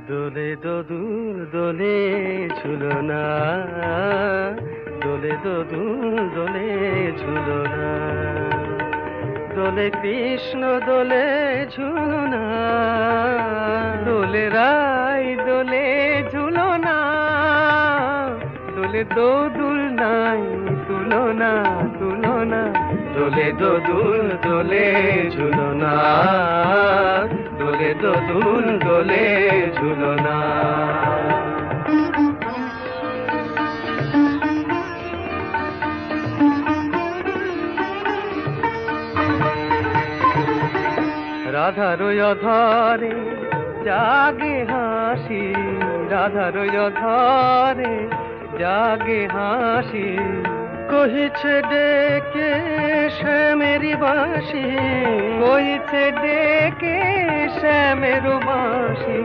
দোলে দোদুল দোলে ঝুলনা, দোলে দোদুল দোলে ঝুলনা, দোলে কৃষ্ণ দোলে ঝুলনা, দোলে রাই দোলে ঝুলনা, দোলে দোদুল নাই তুলনা তুলনা, দোলে দোদুল দোলে ঝুলনা, দোলে দোদুল দোলে ঝুলনা। রাধার অধরে জাগে হাসি, রাধার অধরে জাগে হাসি, কহিছে ডেকে শ্যামের বাঁশি, কহিছে ডেকে শ্যামের বাঁশি।